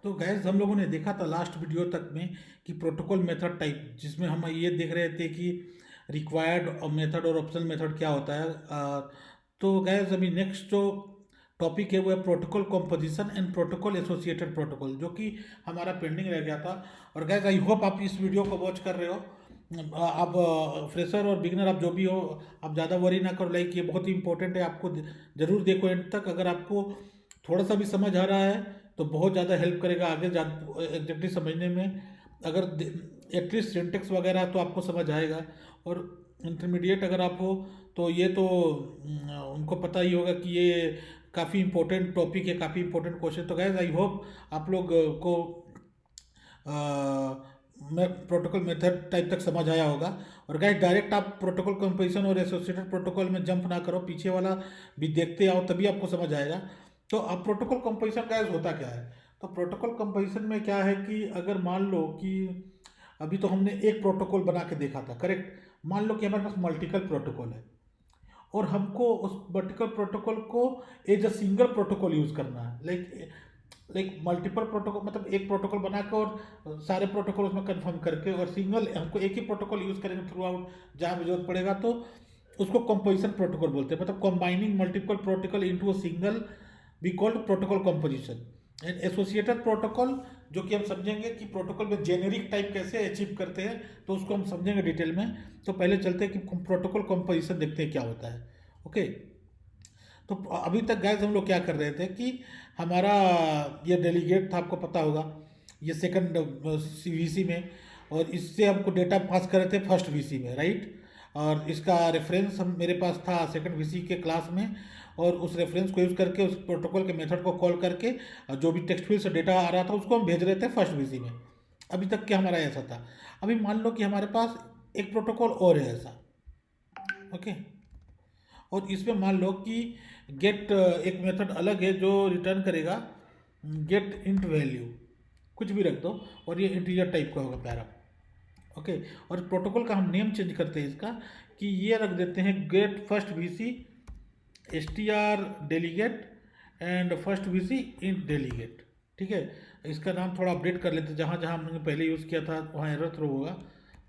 तो गैस हम लोगों ने देखा था लास्ट वीडियो तक में कि प्रोटोकॉल मेथड टाइप, जिसमें हम ये देख रहे थे कि रिक्वायर्ड मेथड और ऑप्शनल मेथड क्या होता है। तो गैस अभी नेक्स्ट जो टॉपिक है वो है protocol composition and protocol associated protocol, जो कि हमारा पेंडिंग रह गया था। और गैस आई होप आप इस वीडियो को वॉच कर रहे हो। आप फ्रेशर और बिगनर आप जो भी हो, आप ज़्यादा वरी ना करो। लाइक ये बहुत ही इंपॉर्टेंट है, आपको ज़रूर देखो एंड तक। अगर आपको थोड़ा सा भी समझ आ रहा है तो बहुत ज़्यादा हेल्प करेगा आगे एग्जैक्टली समझने में। अगर एटलीस्ट सिंटेक्स वगैरह तो आपको समझ आएगा। और इंटरमीडिएट अगर आप हो तो ये तो उनको पता ही होगा कि ये काफ़ी इंपॉर्टेंट टॉपिक है, काफ़ी इंपॉर्टेंट क्वेश्चन। तो गैस आई होप आप लोग को मैं प्रोटोकॉल मेथड टाइप तक समझ आया होगा। और गाइस डायरेक्ट आप प्रोटोकॉल कंपोजिशन और एसोसिएटेड प्रोटोकॉल में जंप ना करो, पीछे वाला भी देखते आओ, तभी आपको समझ आएगा। तो अब प्रोटोकॉल कंपोजिशन गाइस होता क्या है? तो प्रोटोकॉल कंपोजिशन में क्या है कि अगर मान लो कि अभी तो हमने एक प्रोटोकॉल बना के देखा था, करेक्ट। मान लो कि हमारे पास मल्टीपल प्रोटोकॉल है और हमको उस वर्टिकल प्रोटोकॉल को as a single protocol use करना है। लाइक मल्टीपल प्रोटोकॉल मतलब एक प्रोटोकॉल बना के और सारे प्रोटोकॉल उसमें कंफर्म करके, और सिंगल हमको एक ही प्रोटोकॉल यूज करेंगे थ्रू आउट जहाँ भी जरूरत पड़ेगा, तो उसको कंपोजिशन प्रोटोकॉल बोलते हैं। मतलब combining multiple protocol into a single we called protocol composition. And associated protocol, जो कि हम समझेंगे कि प्रोटोकॉल में जेनेरिक टाइप कैसे अचीव करते हैं, तो उसको हम समझेंगे डिटेल में। तो पहले चलते हैं कि प्रोटोकॉल कंपोजिशन देखते हैं क्या होता है। ओके। तो अभी तक गैस हम लोग क्या कर रहे थे कि हमारा ये डेलीगेट था, आपको पता होगा, ये सेकंड वीसी में। और इससे हमको डेटा पास कर रहे थे फर्स्ट वीसी में, राइट। और इसका रेफरेंस हम मेरे पास था सेकंड वीसी के क्लास में। और उस रेफरेंस को यूज़ करके उस प्रोटोकॉल के मेथड को कॉल करके जो भी टेक्स्ट फील्ड से डेटा आ रहा था उसको हम भेज रहे थे फर्स्ट वीसी में। अभी तक क्या हमारा ऐसा था। अभी मान लो कि हमारे पास एक प्रोटोकॉल और है ऐसा। ओके। और इसमें मान लो कि गेट एक मेथड अलग है जो रिटर्न करेगा गेट इंट वैल्यू, कुछ भी रख दो, और ये इंटीजर टाइप का होगा प्यारा। ओके। और प्रोटोकॉल का हम नेम चेंज करते हैं इसका, कि ये रख देते हैं get first VC S T R delegate and first VC int delegate. ठीक है। इसका नाम थोड़ा अपडेट कर लेते हैं, जहाँ जहाँ हमने पहले यूज़ किया था वहाँ एरर थ्रो होगा।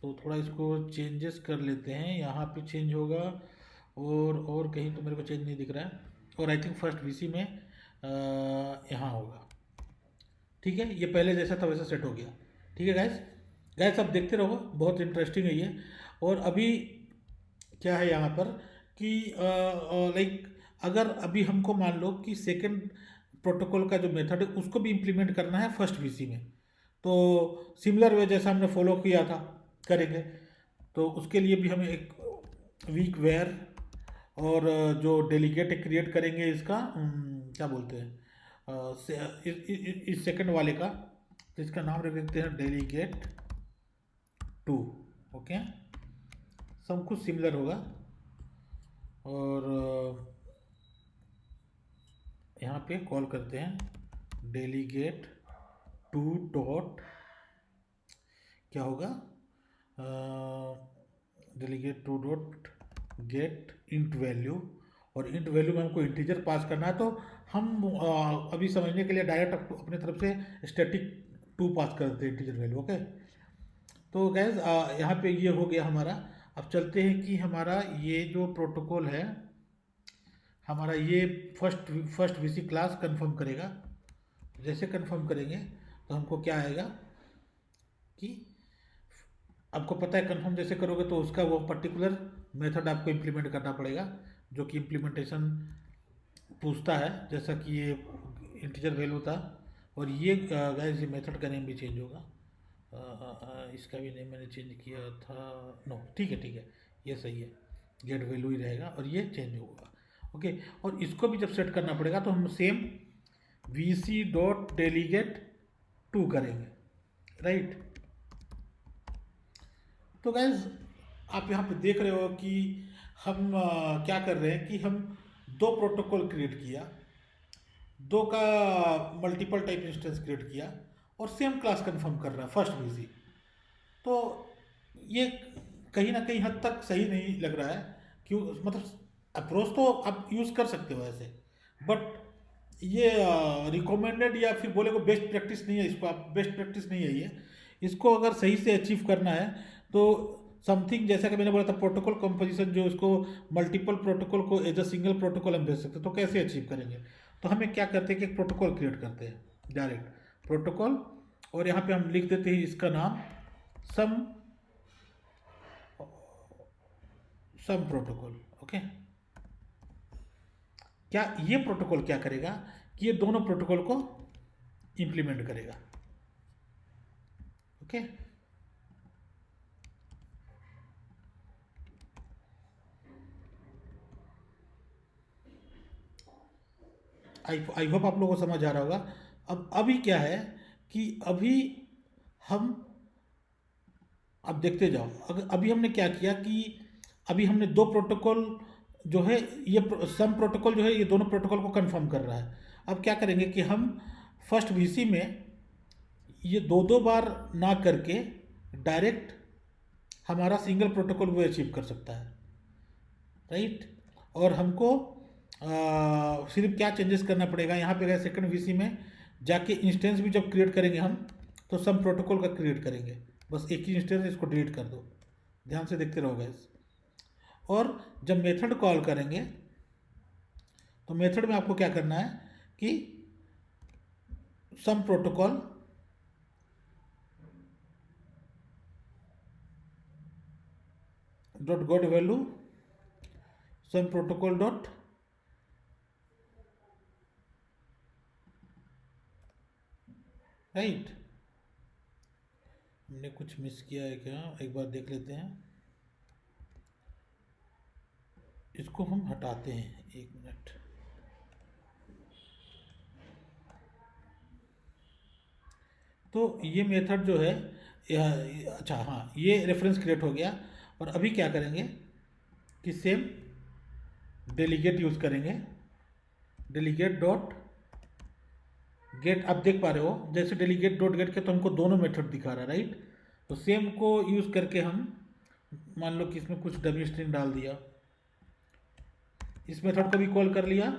तो थोड़ा इसको चेंजेस कर लेते हैं, यहाँ पे चेंज होगा और कहीं तो मेरे को चेंज नहीं दिख रहा है। और आई थिंक फर्स्ट वीसी में यहाँ होगा। ठीक है, ये पहले जैसा था वैसा सेट हो गया। ठीक है गाइस। गाइस आप देखते रहो, बहुत इंटरेस्टिंग है ये। और अभी क्या है यहाँ पर कि लाइक अगर अभी हमको मान लो कि सेकंड प्रोटोकॉल का जो मेथड है उसको भी इम्प्लीमेंट करना है फर्स्ट वीसी में, तो सिमिलर वे जैसा हमने फॉलो किया था करेंगे। तो उसके लिए भी हमें एक वीक वेयर और जो डेलीगेट क्रिएट करेंगे इसका क्या बोलते हैं इस सेकंड वाले का, तो इसका नाम रख देते हैं डेलीगेट टू। ओके। सब कुछ सिमिलर होगा। और यहाँ पे कॉल करते हैं डेलीगेट टू डॉट क्या होगा, delegate to dot gate int value. और इंट वैल्यू में हमको इंटीजर पास करना है, तो हम अभी समझने के लिए डायरेक्ट अपने तरफ से स्टैटिक टू पास कर देते हैं इंटीजर वैल्यू। ओके। तो गैस यहाँ पे ये हो गया हमारा। अब चलते हैं कि हमारा ये जो प्रोटोकॉल है, हमारा ये first first VC class confirm करेगा। जैसे कंफर्म करेंगे तो हमको क्या आएगा कि आपको पता है कंफर्म जैसे करोगे तो उसका वो पर्टिकुलर मेथड आपको इम्प्लीमेंट करना पड़ेगा, जो कि इम्प्लीमेंटेशन पूछता है, जैसा कि ये इंटीजर वैल्यू था। और ये गाइस ये मेथड का नेम भी चेंज होगा। इसका भी नेम मैंने चेंज किया था। नो ठीक है, ठीक है, ये सही है। गेट वैल्यू ही रहेगा और ये चेंज होगा। ओके। और इसको भी जब सेट करना पड़ेगा तो हम same V C dot delegate to करेंगे, राइट। तो गैस आप यहाँ पे देख रहे हो कि हम क्या कर रहे हैं कि हम दो प्रोटोकॉल क्रिएट किया, दो का मल्टीपल टाइप इंस्टेंस क्रिएट किया, और सेम क्लास कंफर्म कर रहा है फर्स्ट वीसी। तो ये कहीं ना कहीं हद तक सही नहीं लग रहा है। क्यों? मतलब अप्रोच तो आप यूज़ कर सकते हो ऐसे, बट ये रिकमेंडेड या फिर बोले को बेस्ट प्रैक्टिस नहीं है, इसको आप बेस्ट प्रैक्टिस नहीं है ये। इसको अगर सही से अचीव करना है तो समथिंग जैसा कि मैंने बोला था प्रोटोकॉल कंपोजिशन, जो उसको मल्टीपल प्रोटोकॉल को एज अ सिंगल प्रोटोकॉल हम भेज सकते हैं। तो कैसे अचीव करेंगे? तो हमें क्या करते हैं कि एक प्रोटोकॉल क्रिएट करते हैं, डायरेक्ट प्रोटोकॉल, और यहाँ पे हम लिख देते हैं इसका नाम सम सम प्रोटोकॉल। ओके, क्या ये प्रोटोकॉल क्या करेगा कि ये दोनों प्रोटोकॉल को इंप्लीमेंट करेगा। ओके, आई होप आप लोगों को समझ आ रहा होगा। अब अभी क्या है कि अभी हम, अब देखते जाओ, अगर अभी हमने क्या किया कि अभी हमने दो प्रोटोकॉल जो है, ये सम प्रोटोकॉल जो है ये दोनों प्रोटोकॉल को कंफर्म कर रहा है। अब क्या करेंगे कि हम फर्स्ट वीसी में ये दो दो बार ना करके डायरेक्ट हमारा सिंगल प्रोटोकॉल वो अचीव कर सकता है, राइट। और हमको सिर्फ क्या चेंजेस करना पड़ेगा, यहाँ पे गए सेकंड वीसी में जाके इंस्टेंस भी जब क्रिएट करेंगे हम तो सम प्रोटोकॉल का क्रिएट करेंगे, बस एक ही इंस्टेंस, इसको डिलीट कर दो। ध्यान से देखते रहो गाइस। और जब मेथड कॉल करेंगे तो मेथड में आपको क्या करना है कि सम प्रोटोकॉल डॉट गेट वैल्यू सम प्रोटोकॉल डॉट राइट। हमने कुछ मिस किया है क्या, एक बार देख लेते हैं। इसको हम हटाते हैं, एक मिनट। तो ये मेथड जो है, अच्छा हाँ, ये रेफरेंस क्रिएट हो गया। और अभी क्या करेंगे कि सेम डेलीगेट यूज़ करेंगे, डेलीगेट डॉट गेट। आप देख पा रहे हो जैसे डेलीगेट डॉट गेट के तो हमको दोनों मेथड दिखा रहा है, राइट। तो सेम को यूज़ करके हम मान लो कि इसमें कुछ डमी स्ट्रिंग डाल दिया, इस मेथड को भी कॉल कर लिया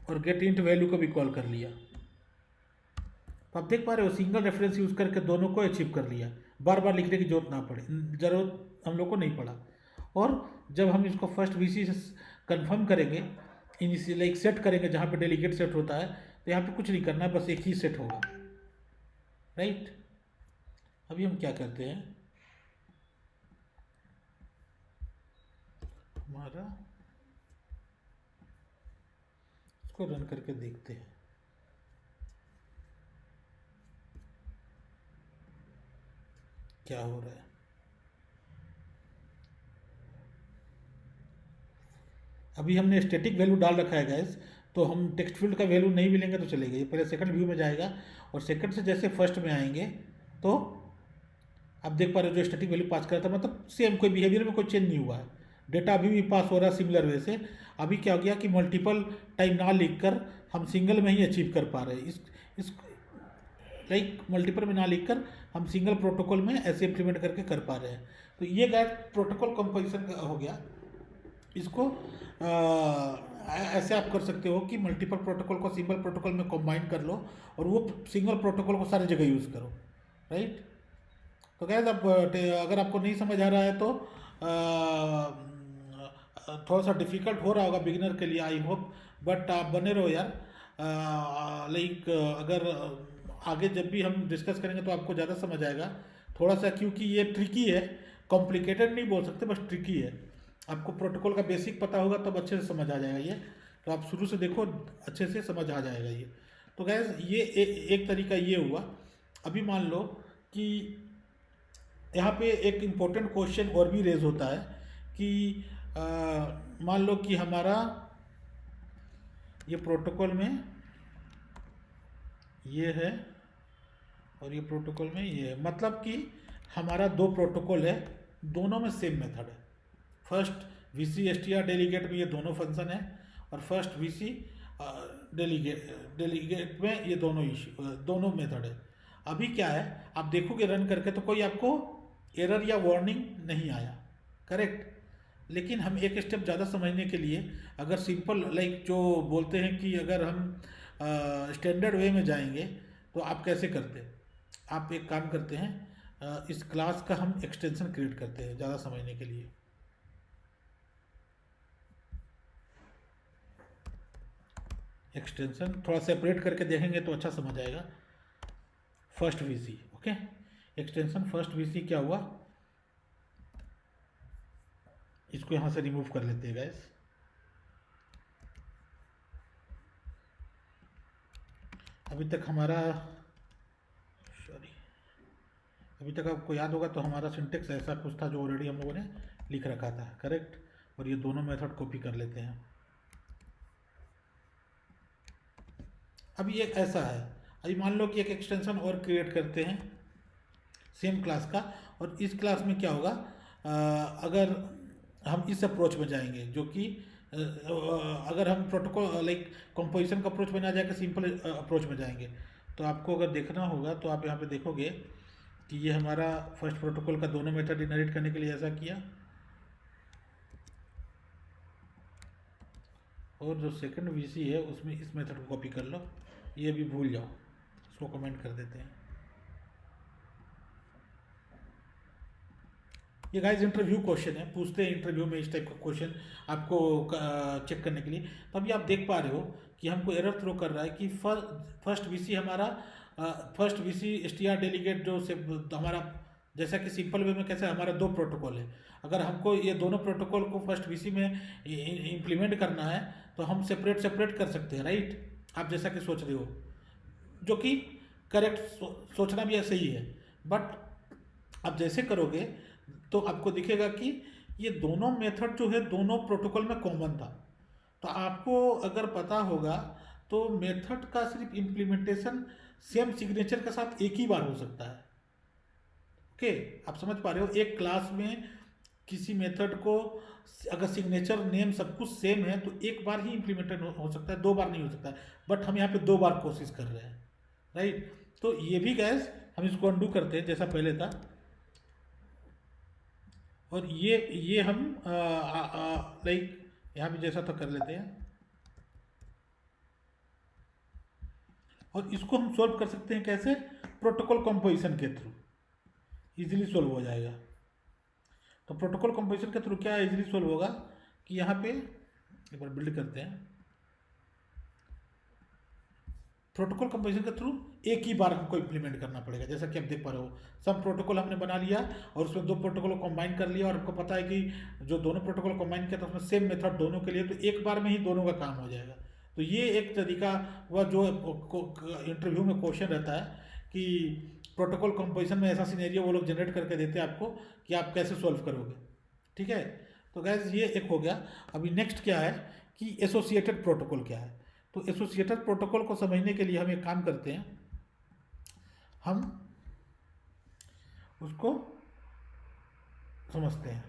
और गेट इंट वैल्यू को भी कॉल कर लिया। तो आप देख पा रहे हो सिंगल रेफरेंस यूज़ करके दोनों को अचीव कर लिया, बार बार लिखने की जरूरत ना पड़े, जरूरत हम लोग को नहीं पड़ा। और जब हम इसको फर्स्ट वीसी से कंफर्म करेंगे, इनिशियल एक सेट करेंगे जहाँ पे डेलीगेट सेट होता है, तो यहाँ पे कुछ नहीं करना है, बस एक ही सेट होगा, राइट। अभी हम क्या करते हैं, हमारा इसको रन करके देखते हैं क्या हो रहा है। अभी हमने स्टैटिक वैल्यू डाल रखा है गैस, तो हम टेक्स्ट फील्ड का वैल्यू नहीं मिलेंगे तो चलेगा, ये पहले सेकंड व्यू में जाएगा और सेकंड से जैसे फर्स्ट में आएंगे तो आप देख पा रहे हो जो स्टैटिक वैल्यू पास करा था, मतलब सेम, कोई बिहेवियर में कोई चेंज नहीं हुआ है, डेटा अभी भी पास हो रहा है सिमिलर वे से। अभी क्या हो गया कि मल्टीपल टाइम ना लिख कर हम सिंगल में ही अचीव कर पा रहे हैं, इस लाइक मल्टीपल में ना लिख कर हम सिंगल प्रोटोकॉल में ऐसे इम्प्लीमेंट करके कर पा रहे हैं। तो ये गैस प्रोटोकॉल कंपोजिशन का हो गया। इसको ऐसे आप कर सकते हो कि मल्टीपल प्रोटोकॉल को सिंगल प्रोटोकॉल में कंबाइन कर लो और वो सिंगल प्रोटोकॉल को सारी जगह यूज़ करो, राइट। तो गैस अब अगर आपको नहीं समझ आ रहा है तो थोड़ा सा डिफ़िकल्ट हो रहा होगा बिगिनर के लिए, आई होप, बट आप बने रहो यार। लाइक अगर आगे जब भी हम डिस्कस करेंगे तो आपको ज़्यादा समझ आएगा थोड़ा सा, क्योंकि ये ट्रिकी है, कॉम्प्लिकेटेड नहीं बोल सकते, बस ट्रिकी है। आपको प्रोटोकॉल का बेसिक पता होगा तब अच्छे से समझ आ जाएगा ये, तो आप शुरू से देखो, अच्छे से समझ आ जाएगा ये। तो गैस ये एक तरीका ये हुआ। अभी मान लो कि यहाँ पे एक इम्पोर्टेंट क्वेश्चन और भी रेज होता है कि मान लो कि हमारा ये प्रोटोकॉल में ये है और ये प्रोटोकॉल में ये है, मतलब कि हमारा दो प्रोटोकॉल है, दोनों में सेम मेथड है। फर्स्ट वीसी एसटीआर डेलीगेट में ये दोनों फंक्शन है और फर्स्ट वीसी डेलीगेट में ये दोनों मेथड है। अभी क्या है, आप देखोगे रन करके तो कोई आपको एरर या वार्निंग नहीं आया, करेक्ट। लेकिन हम एक स्टेप ज़्यादा समझने के लिए अगर सिंपल लाइक जो बोलते हैं कि अगर हम स्टैंडर्ड वे में जाएंगे तो आप कैसे करते, आप एक काम करते हैं, इस क्लास का हम एक्सटेंशन क्रिएट करते हैं ज़्यादा समझने के लिए। एक्सटेंशन थोड़ा सेपरेट करके देखेंगे तो अच्छा समझ आएगा। First VC, okay, extension first VC क्या हुआ, इसको यहाँ से रिमूव कर लेते हैं गाइस। अभी तक हमारा, सॉरी, अभी तक आपको याद होगा तो हमारा सिंटेक्स ऐसा कुछ था जो ऑलरेडी हम लोगों ने लिख रखा था, करेक्ट। और ये दोनों मेथड कॉपी कर लेते हैं। अभी एक ऐसा है, अभी मान लो कि एक एक्सटेंशन और क्रिएट करते हैं सेम क्लास का, और इस क्लास में क्या होगा, अगर हम इस अप्रोच में जाएंगे जो कि अगर हम प्रोटोकॉल लाइक कंपोजिशन का अप्रोच में ना जाकर सिंपल अप्रोच में जाएंगे, तो आपको अगर देखना होगा तो आप यहाँ पे देखोगे कि ये हमारा फर्स्ट प्रोटोकॉल का दोनों मेथड इनहेरिट करने के लिए ऐसा किया, और जो सेकंड वीसी है उसमें इस मेथड को कॉपी कर लो, ये भी भूल जाओ, इसको कमेंट कर देते हैं। ये गाइस इंटरव्यू क्वेश्चन है, पूछते हैं इंटरव्यू में इस टाइप का क्वेश्चन आपको चेक करने के लिए। तो अभी आप देख पा रहे हो कि हमको एरर थ्रो कर रहा है कि फर्स्ट वीसी हमारा फर्स्ट वीसी एसटीआर डेलीगेट जो से हमारा, जैसा कि सिंपल वे में कैसे हमारा दो प्रोटोकॉल है, अगर हमको ये दोनों प्रोटोकॉल को फर्स्ट वीसी में इम्प्लीमेंट करना है तो हम सेपरेट सेपरेट कर सकते हैं, राइट। आप जैसा कि सोच रहे हो, जो कि करेक्ट सोचना भी ऐसे ही है, बट आप जैसे करोगे तो आपको दिखेगा कि ये दोनों मेथड जो है दोनों प्रोटोकॉल में कॉमन था। तो आपको अगर पता होगा तो मेथड का सिर्फ इम्प्लीमेंटेशन सेम सिग्नेचर के साथ एक ही बार हो सकता है, ओके। आप समझ पा रहे हो, एक क्लास में किसी मेथड को अगर सिग्नेचर नेम सब कुछ सेम है तो एक बार ही इम्प्लीमेंटेड हो सकता है, दो बार नहीं हो सकता है। बट हम यहाँ पे दो बार कोशिश कर रहे हैं, राइट। तो ये भी गैस हम इसको अंडू करते हैं जैसा पहले था, और ये हम लाइक यहाँ भी जैसा था कर लेते हैं, और इसको हम सॉल्व कर सकते हैं कैसे, प्रोटोकॉल कंपोजिशन के थ्रू इजीली सॉल्व हो जाएगा। तो प्रोटोकॉल कंपोजिशन के थ्रू क्या इजीली सॉल्व होगा कि यहाँ पे एक बार बिल्ड करते हैं, प्रोटोकॉल कंपोजिशन के थ्रू एक ही बार हमको इम्प्लीमेंट करना पड़ेगा। जैसा कि आप देख पा रहे हो, सब प्रोटोकॉल हमने बना लिया और उसमें दो प्रोटोकॉल को कंबाइन कर लिया, और हमको पता है कि जो दोनों प्रोटोकॉल कंबाइन किया था उसमें सेम मेथड दोनों के लिए, तो एक बार में ही दोनों का काम हो जाएगा। तो ये एक तरीका हुआ जो इंटरव्यू में क्वेश्चन रहता है कि प्रोटोकॉल कंपोजिशन में ऐसा सिनेरियो वो लोग जनरेट करके देते हैं आपको कि आप कैसे सॉल्व करोगे, ठीक है। तो गैस ये एक हो गया। अभी नेक्स्ट क्या है कि एसोसिएटेड प्रोटोकॉल क्या है। तो एसोसिएटेड प्रोटोकॉल को समझने के लिए हम एक काम करते हैं, हम उसको समझते हैं।